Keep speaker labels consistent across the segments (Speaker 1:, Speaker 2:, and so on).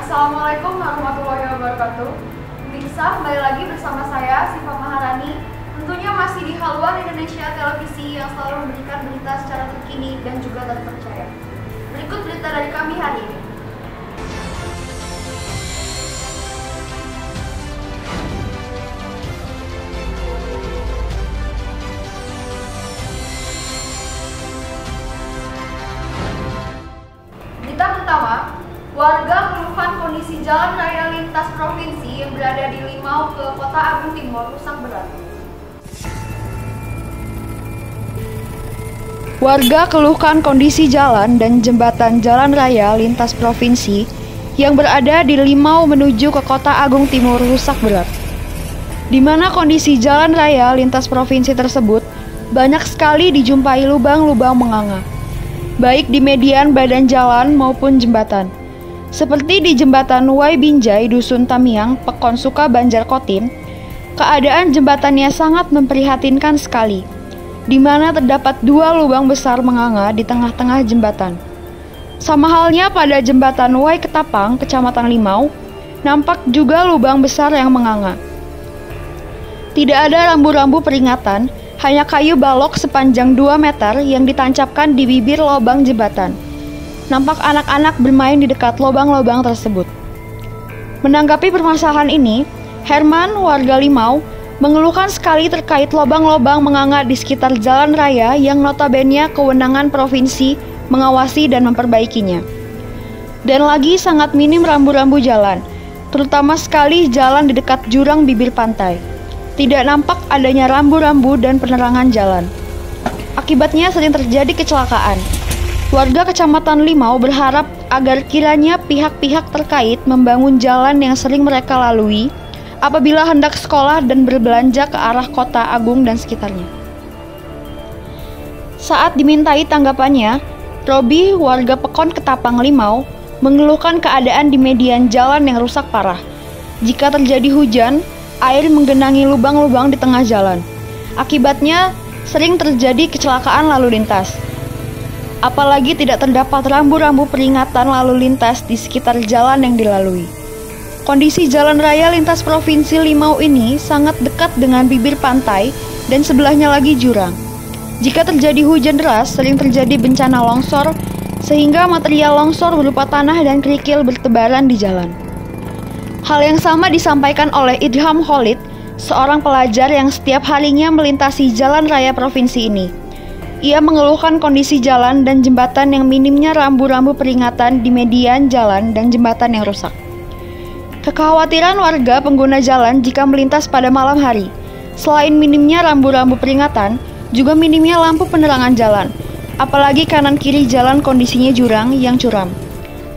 Speaker 1: Assalamualaikum warahmatullahi wabarakatuh. Pemirsa, kembali lagi bersama saya, Siva Maharani. Tentunya masih di Haluan Indonesia Televisi yang selalu memberikan berita secara terkini dan juga terpercaya. Berikut berita dari kami hari ini. Berita pertama, warga keluhan kondisi jalan raya lintas provinsi yang berada di Limau ke Kota Agung Timur rusak berat. Warga keluhkan kondisi jalan dan jembatan jalan raya lintas provinsi yang berada di Limau menuju ke Kota Agung Timur rusak berat. Di mana kondisi jalan raya lintas provinsi tersebut banyak sekali dijumpai lubang-lubang menganga, baik di median badan jalan maupun jembatan. Seperti di jembatan Wai Binjai, Dusun Tamiang, Pekon Suka, Banjarkotin, keadaan jembatannya sangat memprihatinkan sekali, di mana terdapat dua lubang besar menganga di tengah-tengah jembatan. Sama halnya pada jembatan Wai Ketapang, Kecamatan Limau, nampak juga lubang besar yang menganga. Tidak ada rambu-rambu peringatan, hanya kayu balok sepanjang 2 meter yang ditancapkan di bibir lubang jembatan. Nampak anak-anak bermain di dekat lubang-lubang tersebut. Menanggapi permasalahan ini, Herman, warga Limau, mengeluhkan sekali terkait lubang-lubang menganga di sekitar jalan raya yang notabene kewenangan provinsi mengawasi dan memperbaikinya. Dan lagi sangat minim rambu-rambu jalan, terutama sekali jalan di dekat jurang bibir pantai. Tidak nampak adanya rambu-rambu dan penerangan jalan. Akibatnya sering terjadi kecelakaan. Warga Kecamatan Limau berharap agar kiranya pihak-pihak terkait membangun jalan yang sering mereka lalui apabila hendak sekolah dan berbelanja ke arah Kota Agung dan sekitarnya. Saat dimintai tanggapannya, Robi, warga Pekon Ketapang Limau, mengeluhkan keadaan di median jalan yang rusak parah. Jika terjadi hujan, air menggenangi lubang-lubang di tengah jalan. Akibatnya, sering terjadi kecelakaan lalu lintas. Apalagi tidak terdapat rambu-rambu peringatan lalu lintas di sekitar jalan yang dilalui. Kondisi jalan raya lintas provinsi Limau ini sangat dekat dengan bibir pantai dan sebelahnya lagi jurang. Jika terjadi hujan deras, sering terjadi bencana longsor, sehingga material longsor berupa tanah dan kerikil bertebaran di jalan. Hal yang sama disampaikan oleh Idham Khalid, seorang pelajar yang setiap harinya melintasi jalan raya provinsi ini. Ia mengeluhkan kondisi jalan dan jembatan yang minimnya rambu-rambu peringatan di median jalan dan jembatan yang rusak. Kekhawatiran warga pengguna jalan jika melintas pada malam hari, selain minimnya rambu-rambu peringatan, juga minimnya lampu penerangan jalan, apalagi kanan kiri jalan kondisinya jurang yang curam,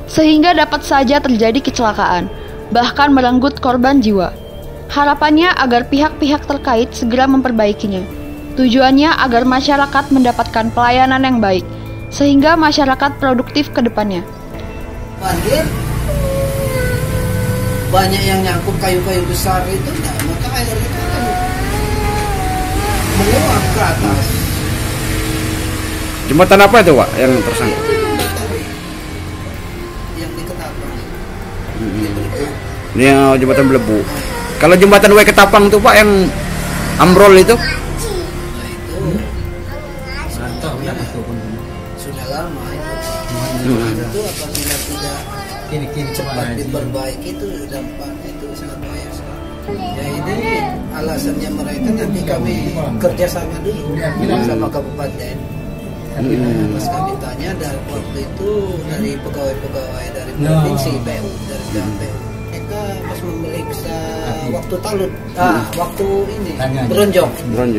Speaker 1: sehingga dapat saja terjadi kecelakaan, bahkan merenggut korban jiwa. Harapannya agar pihak-pihak terkait segera memperbaikinya. Tujuannya agar masyarakat mendapatkan pelayanan yang baik, sehingga masyarakat produktif ke depannya.
Speaker 2: Banjir, banyak yang nyangkut kayu-kayu besar itu, maka airnya kan menguap ke atas.
Speaker 3: Jembatan apa itu, Pak, yang tersangkut?
Speaker 2: Yang di Ketapang.
Speaker 3: Ini jembatan Belebu. Kalau jembatan Wai Ketapang tuh, Pak, yang ambrol itu?
Speaker 2: Sudah lama itu. Itu apabila tidak cepat diperbaiki itu dampaknya itu sangat bahaya sekali. Ya ini alasannya mereka nanti kami kerjasama dulu sama kabupaten. Pas kami tanya dari waktu itu dari pegawai-pegawai dari provinsi PU dari PU. Mereka pas memeriksa waktu talut, waktu ini beronjong. Tahun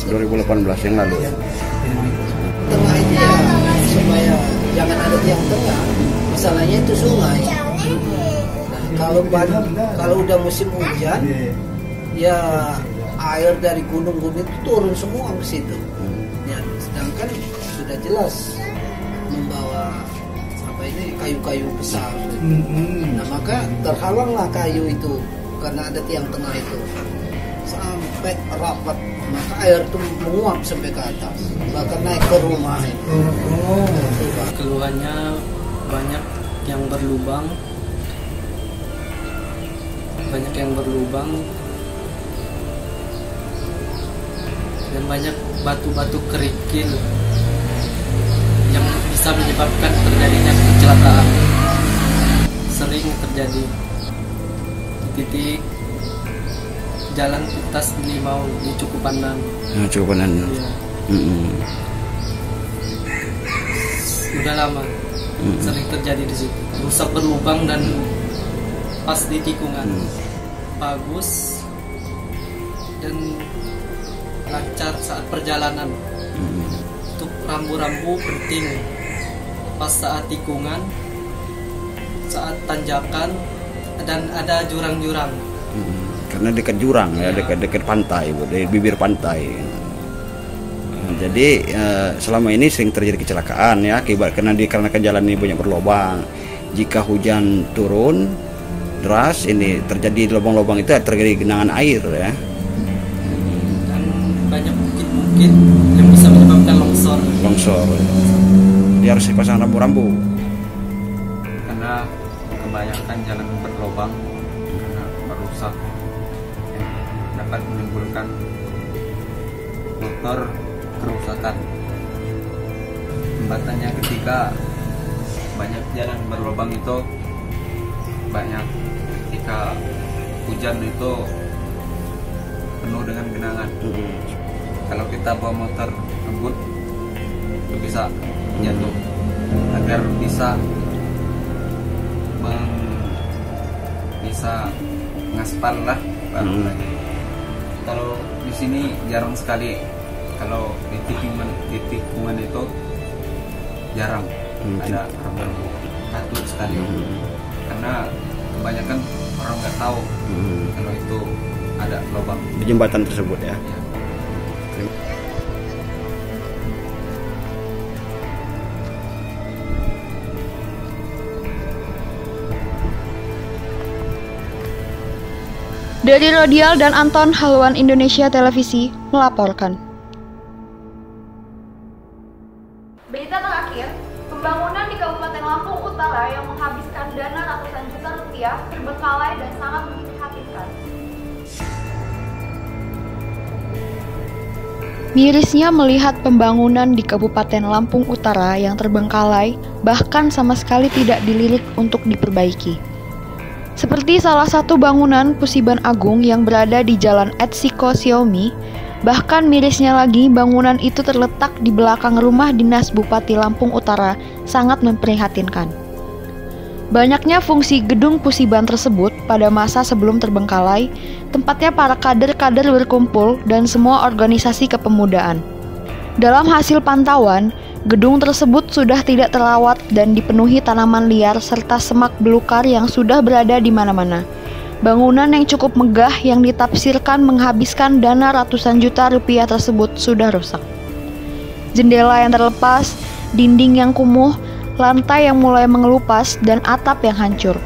Speaker 2: 2018
Speaker 3: yang lalu.
Speaker 2: Tengah itu ya supaya jangan ada tiang tengah, masalahnya itu sungai. Nah, kalau udah musim hujan ya air dari gunung-gunung itu turun semua ke situ ya, sedangkan sudah jelas membawa kayu-kayu besar. Nah maka terhalanglah kayu itu karena ada tiang tengah itu, sampai rapat, maka air itu menguap sampai ke atas, bahkan naik ke rumah itu. Itu, Pak.
Speaker 4: Keluhannya banyak yang berlubang, dan banyak batu-batu kerikil yang bisa menyebabkan terjadinya kecelakaan. Sering terjadi di titik jalan lintas Limau di Cukupanan.
Speaker 3: Cukupanan.
Speaker 4: Ya. Udah lama sering terjadi di situ. Rusak berlubang dan pas di tikungan. Bagus dan lancar saat perjalanan. Untuk rambu-rambu penting pas saat tikungan, saat tanjakan, dan ada jurang-jurang.
Speaker 3: Karena dekat jurang ya, dekat pantai, di bibir pantai. Jadi selama ini sering terjadi kecelakaan ya, akibat karena jalan ini banyak berlubang. Jika hujan turun deras, ini terjadi lubang-lubang itu terjadi genangan air ya.
Speaker 4: Dan banyak bukit-bukit yang bisa menyebabkan longsor.
Speaker 3: Dia harus dipasang rambu-rambu.
Speaker 5: Karena kebanyakan jalan berlubang karena merusak, dapat menimbulkan motor kerusakan. Hambatannya ketika banyak jalan berlubang itu banyak ketika hujan itu penuh dengan genangan. Kalau kita bawa motor ngebut itu bisa jatuh. Agar bisa ngaspal lah baru lagi. Kalau di sini jarang sekali, kalau di tikungan itu jarang ada rambu katut sekali. Karena kebanyakan orang nggak tahu kalau itu ada lubang
Speaker 3: Di jembatan tersebut ya.
Speaker 1: Dari Rodial dan Anton, Haluan Indonesia Televisi melaporkan. Berita terakhir, pembangunan di Kabupaten Lampung Utara yang menghabiskan dana ratusan juta rupiah terbengkalai dan sangat memprihatinkan. Mirisnya melihat pembangunan di Kabupaten Lampung Utara yang terbengkalai, bahkan sama sekali tidak dilirik untuk diperbaiki. Seperti salah satu bangunan Pusiban Agung yang berada di Jalan Etsiko Xiaomi, bahkan mirisnya lagi bangunan itu terletak di belakang rumah dinas Bupati Lampung Utara, sangat memprihatinkan. Banyaknya fungsi gedung Pusiban tersebut pada masa sebelum terbengkalai, tempatnya para kader-kader berkumpul dan semua organisasi kepemudaan. Dalam hasil pantauan, gedung tersebut sudah tidak terawat dan dipenuhi tanaman liar serta semak belukar yang sudah berada di mana-mana. Bangunan yang cukup megah yang ditafsirkan menghabiskan dana ratusan juta rupiah tersebut sudah rusak. Jendela yang terlepas, dinding yang kumuh, lantai yang mulai mengelupas, dan atap yang hancur.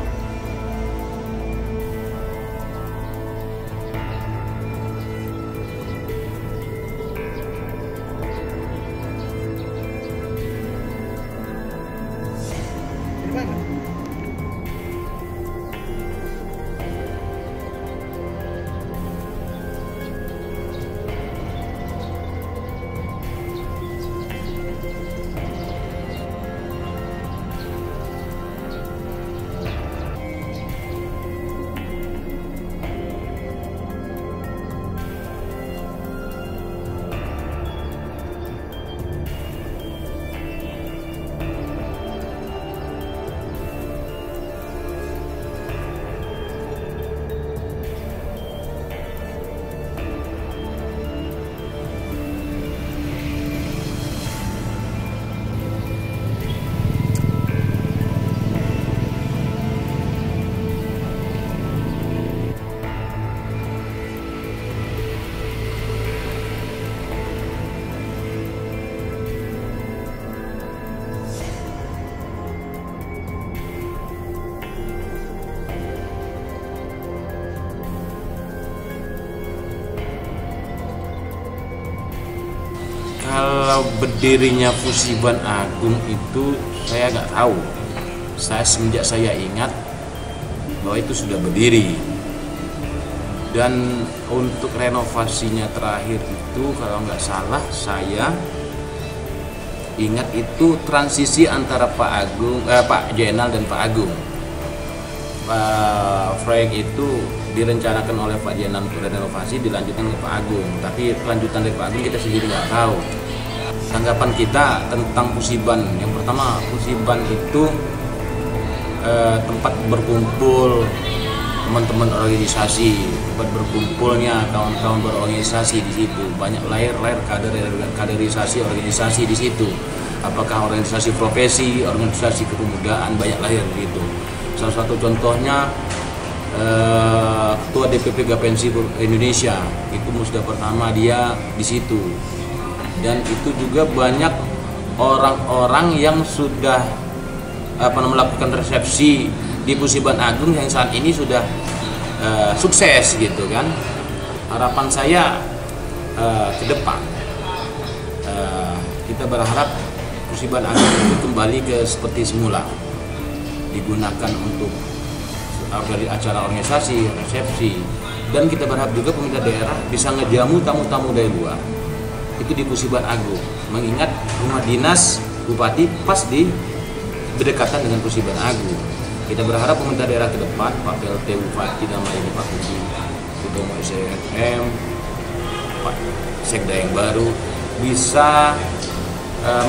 Speaker 6: Kalau berdirinya Musiban Agung itu saya nggak tahu. Semenjak saya ingat bahwa itu sudah berdiri. Dan untuk renovasinya terakhir itu kalau nggak salah saya ingat itu transisi antara Pak Jenal dan Pak Agung. Proyek itu direncanakan oleh Pak Jenal untuk renovasi, dilanjutkan ke Pak Agung. Tapi kelanjutan dari Pak Agung kita sendiri nggak tahu. Tanggapan kita tentang Musiban, yang pertama Musiban itu tempat berkumpul teman-teman organisasi, tempat berkumpulnya kawan-kawan berorganisasi di situ. Banyak lahir kaderisasi organisasi di situ. Apakah organisasi profesi, organisasi kepemudaan, banyak lahir di situ. Salah satu contohnya Ketua DPP Gapensi Indonesia itu musda pertama dia di situ. Dan itu juga banyak orang-orang yang sudah melakukan resepsi di Musiban Agung yang saat ini sudah sukses gitu kan. Harapan saya ke depan kita berharap Musiban Agung itu kembali ke seperti semula, digunakan untuk dari acara organisasi, resepsi, dan kita berharap juga pemerintah daerah bisa ngejamu tamu-tamu dari luar itu di Musiban Agung, mengingat rumah dinas bupati pas di berdekatan dengan Musiban Agung. Kita berharap pemerintah daerah ke depan, Pak PLT Bupati dalam ini Pak Budi Sutomo SDM, Pak Sekda yang baru bisa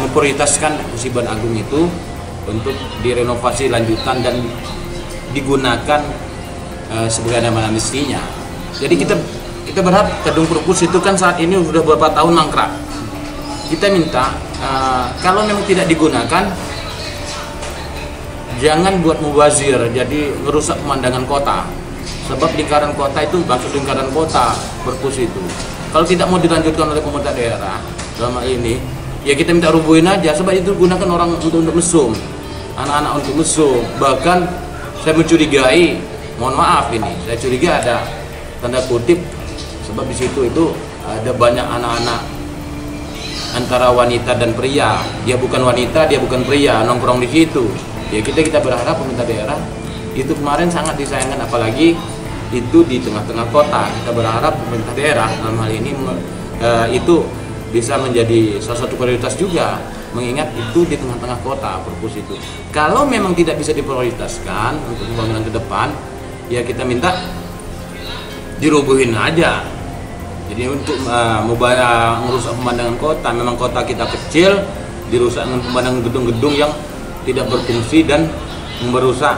Speaker 6: memprioritaskan Musiban Agung itu untuk direnovasi lanjutan dan digunakan sebagaimana mestinya. Jadi kita berharap Gedung Perpus itu kan saat ini sudah beberapa tahun mangkrak. Kita minta kalau memang tidak digunakan, jangan buat mubazir, jadi merusak pemandangan kota. Sebab lingkaran kota itu maksud lingkaran kota Perpus itu. Kalau tidak mau dilanjutkan oleh pemerintah daerah dalam hal ini, ya kita minta rubuhin aja. Sebab itu gunakan orang untuk mesum, anak-anak untuk mesum. Bahkan saya mencurigai, mohon maaf ini, saya curiga ada tanda kutip. Sebab di situ itu ada banyak anak-anak antara wanita dan pria. Dia bukan wanita, dia bukan pria, nongkrong di situ. Ya kita berharap pemerintah daerah itu kemarin sangat disayangkan, apalagi itu di tengah-tengah kota. Kita berharap pemerintah daerah dalam hal ini itu bisa menjadi salah satu prioritas juga, mengingat itu di tengah-tengah kota Perpus itu. Kalau memang tidak bisa diprioritaskan untuk pembangunan ke depan, ya kita minta dirubuhin aja. Jadi untuk merusak pemandangan kota, memang kota kita kecil, dirusak dengan pemandangan gedung-gedung yang tidak berfungsi dan merusak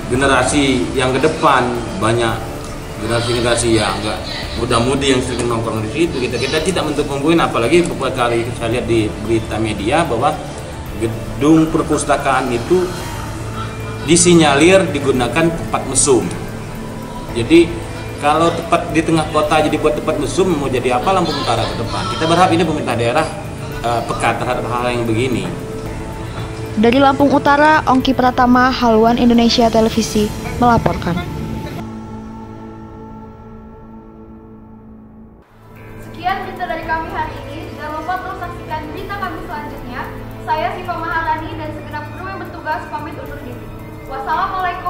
Speaker 6: generasi yang ke depan. Banyak generasi yang enggak muda-mudi yang sering nongkrong di situ. Kita tidak untuk membuat, apalagi beberapa kali saya lihat di berita media bahwa gedung perpustakaan itu disinyalir digunakan tempat mesum. Jadi kalau tepat di tengah kota jadi buat tempat mesum, mau jadi apa Lampung Utara ke depan? Kita berharap ini pemerintah daerah peka terhadap hal yang begini.
Speaker 1: Dari Lampung Utara, Ongki Pratama, Haluan Indonesia Televisi melaporkan.
Speaker 7: Sekian berita dari kami hari ini. Jangan lupa terus saksikan berita kami selanjutnya. Saya Siva Maharani dan segenap kru yang bertugas pamit undur diri. Wassalamualaikum.